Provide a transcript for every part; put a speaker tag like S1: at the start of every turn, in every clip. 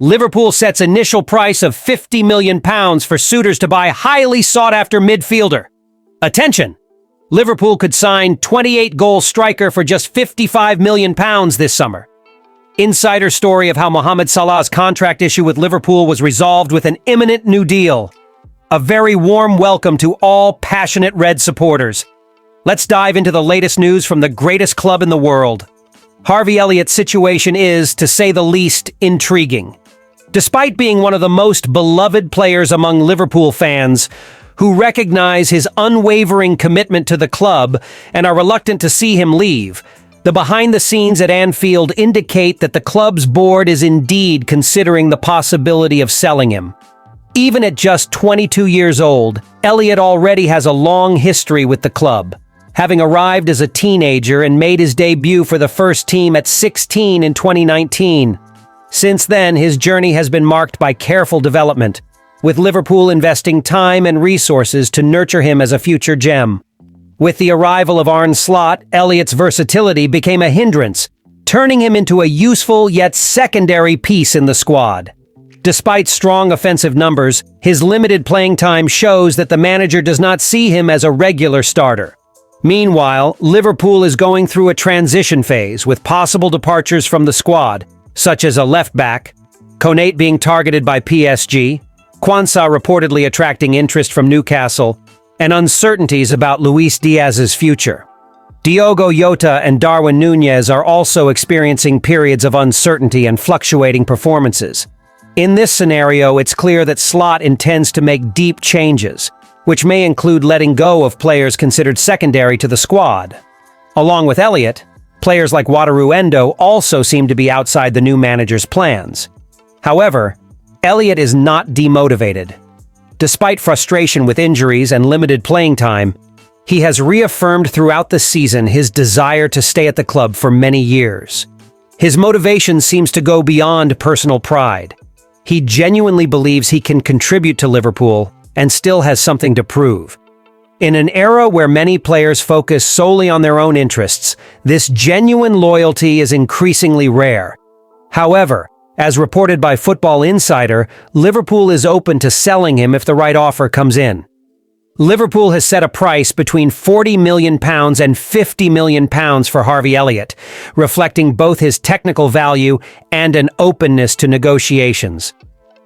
S1: Liverpool sets initial price of £50 million for suitors to buy highly sought-after midfielder. Attention! Liverpool could sign 28-goal striker for just £55 million this summer. Insider story of how Mohamed Salah's contract issue with Liverpool was resolved with an imminent new deal. A very warm welcome to all passionate Red supporters. Let's dive into the latest news from the greatest club in the world. Harvey Elliott's situation is, to say the least, intriguing. Despite being one of the most beloved players among Liverpool fans, who recognize his unwavering commitment to the club and are reluctant to see him leave, the behind-the-scenes at Anfield indicate that the club's board is indeed considering the possibility of selling him. Even at just 22 years old, Elliott already has a long history with the club, having arrived as a teenager and made his debut for the first team at 16 in 2019. Since then, his journey has been marked by careful development, with Liverpool investing time and resources to nurture him as a future gem. With the arrival of Arne Slot, Elliott's versatility became a hindrance, turning him into a useful yet secondary piece in the squad. Despite strong offensive numbers, his limited playing time shows that the manager does not see him as a regular starter. Meanwhile, Liverpool is going through a transition phase with possible departures from the squad, such as a left-back, Konate being targeted by PSG, Quansah reportedly attracting interest from Newcastle, and uncertainties about Luis Diaz's future. Diogo Jota and Darwin Núñez are also experiencing periods of uncertainty and fluctuating performances. In this scenario, it's clear that Slot intends to make deep changes, which may include letting go of players considered secondary to the squad. Along with Elliott, players like Wataru Endo also seem to be outside the new manager's plans. However, Elliott is not demotivated. Despite frustration with injuries and limited playing time, he has reaffirmed throughout the season his desire to stay at the club for many years. His motivation seems to go beyond personal pride. He genuinely believes he can contribute to Liverpool and still has something to prove. In an era where many players focus solely on their own interests, this genuine loyalty is increasingly rare. However, as reported by Football Insider, Liverpool is open to selling him if the right offer comes in. Liverpool has set a price between £40 million and £50 million for Harvey Elliott, reflecting both his technical value and an openness to negotiations.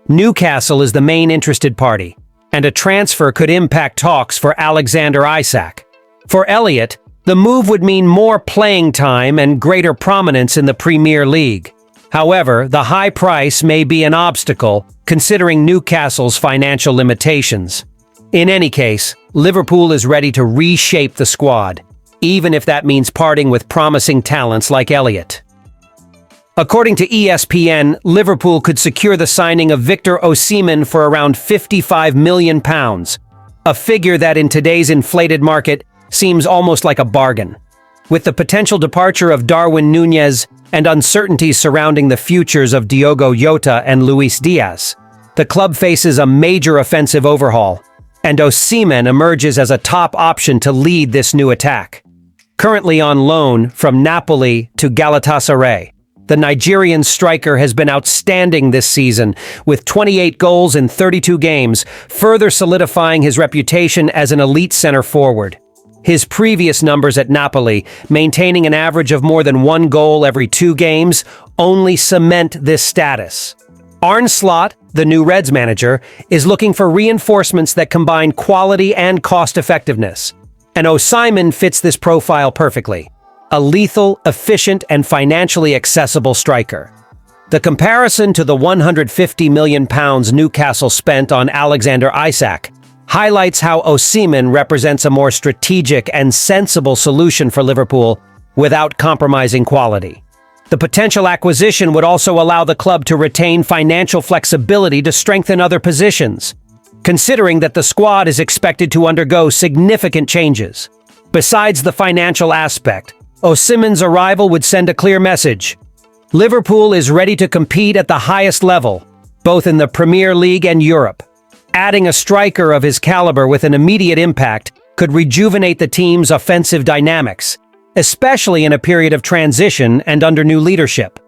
S1: Newcastle is the main interested party, and a transfer could impact talks for Alexander Isak. For Elliott, the move would mean more playing time and greater prominence in the Premier League. However, the high price may be an obstacle, considering Newcastle's financial limitations. In any case, Liverpool is ready to reshape the squad, even if that means parting with promising talents like Elliott. According to ESPN, Liverpool could secure the signing of Victor Osimhen for around £55 million, a figure that in today's inflated market seems almost like a bargain. With the potential departure of Darwin Núñez and uncertainties surrounding the futures of Diogo Jota and Luis Diaz, the club faces a major offensive overhaul, and Osimhen emerges as a top option to lead this new attack. Currently on loan from Napoli to Galatasaray, the Nigerian striker has been outstanding this season, with 28 goals in 32 games, further solidifying his reputation as an elite center forward. His previous numbers at Napoli, maintaining an average of more than 1 goal every 2 games, only cement this status. Arne Slot, the new Reds manager, is looking for reinforcements that combine quality and cost-effectiveness, and Osimhen fits this profile perfectly. A lethal, efficient, and financially accessible striker. The comparison to the £150 million Newcastle spent on Alexander Isak highlights how Osimhen represents a more strategic and sensible solution for Liverpool without compromising quality. The potential acquisition would also allow the club to retain financial flexibility to strengthen other positions, considering that the squad is expected to undergo significant changes. Besides the financial aspect, Osimhen's arrival would send a clear message. Liverpool is ready to compete at the highest level, both in the Premier League and Europe. Adding a striker of his caliber with an immediate impact could rejuvenate the team's offensive dynamics, especially in a period of transition and under new leadership.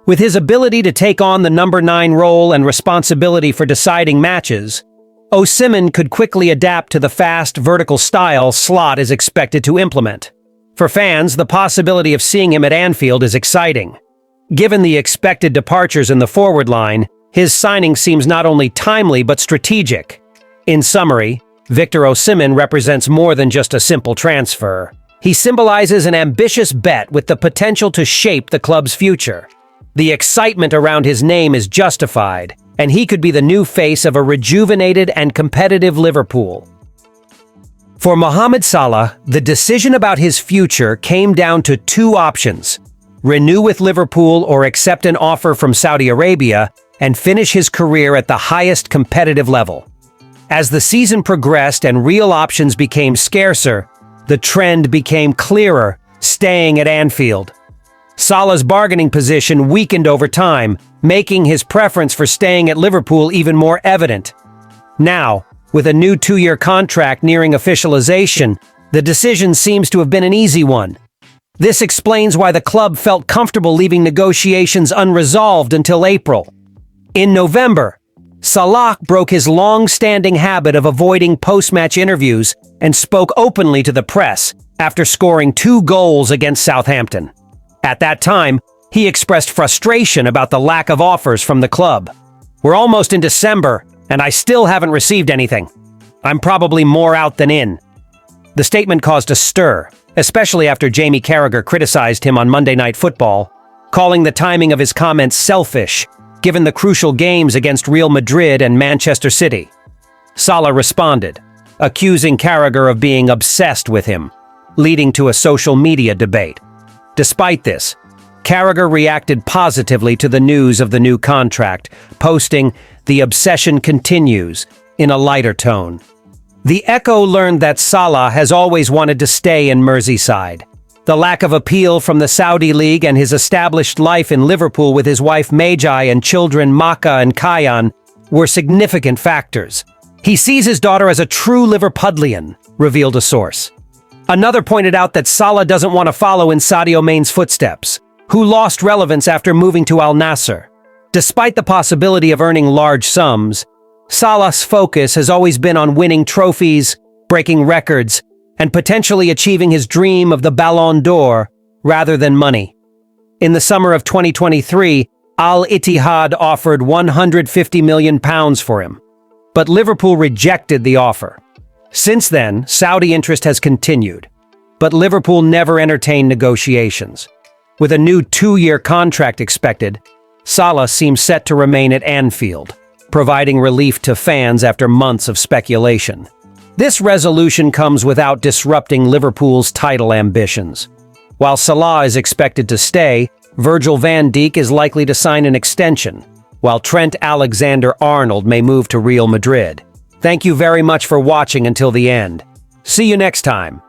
S1: With his ability to take on the number 9 role and responsibility for deciding matches, Osimhen could quickly adapt to the fast, vertical style Slot is expected to implement. For fans, the possibility of seeing him at Anfield is exciting. Given the expected departures in the forward line, his signing seems not only timely but strategic. In summary, Victor Osimhen represents more than just a simple transfer. He symbolizes an ambitious bet with the potential to shape the club's future. The excitement around his name is justified, and he could be the new face of a rejuvenated and competitive Liverpool. For Mohamed Salah, the decision about his future came down to 2 options: renew with Liverpool or accept an offer from Saudi Arabia and finish his career at the highest competitive level. As the season progressed and real options became scarcer, the trend became clearer, staying at Anfield. Salah's bargaining position weakened over time, making his preference for staying at Liverpool even more evident. Now, with a new 2-year contract nearing officialization, the decision seems to have been an easy one. This explains why the club felt comfortable leaving negotiations unresolved until April. In November, Salah broke his long-standing habit of avoiding post-match interviews and spoke openly to the press after scoring 2 goals against Southampton. At that time, he expressed frustration about the lack of offers from the club. "We're almost in December, and I still haven't received anything. I'm probably more out than in." The statement caused a stir, especially after Jamie Carragher criticized him on Monday Night Football, calling the timing of his comments selfish, given the crucial games against Real Madrid and Manchester City. Salah responded, accusing Carragher of being obsessed with him, leading to a social media debate. Despite this, Carragher reacted positively to the news of the new contract, posting, "The obsession continues," in a lighter tone. The Echo learned that Salah has always wanted to stay in Merseyside. The lack of appeal from the Saudi League and his established life in Liverpool with his wife Magi and children Maka and Kayan were significant factors. He sees his daughter as a true Liverpudlian, revealed a source. Another pointed out that Salah doesn't want to follow in Sadio Mane's footsteps, who lost relevance after moving to Al Nassr. Despite the possibility of earning large sums, Salah's focus has always been on winning trophies, breaking records, and potentially achieving his dream of the Ballon d'Or rather than money. In the summer of 2023, Al Ittihad offered £150 million for him, but Liverpool rejected the offer. Since then, Saudi interest has continued, but Liverpool never entertained negotiations. With a new 2-year contract expected, Salah seems set to remain at Anfield, providing relief to fans after months of speculation. This resolution comes without disrupting Liverpool's title ambitions. While Salah is expected to stay, Virgil van Dijk is likely to sign an extension, while Trent Alexander-Arnold may move to Real Madrid. Thank you very much for watching until the end. See you next time.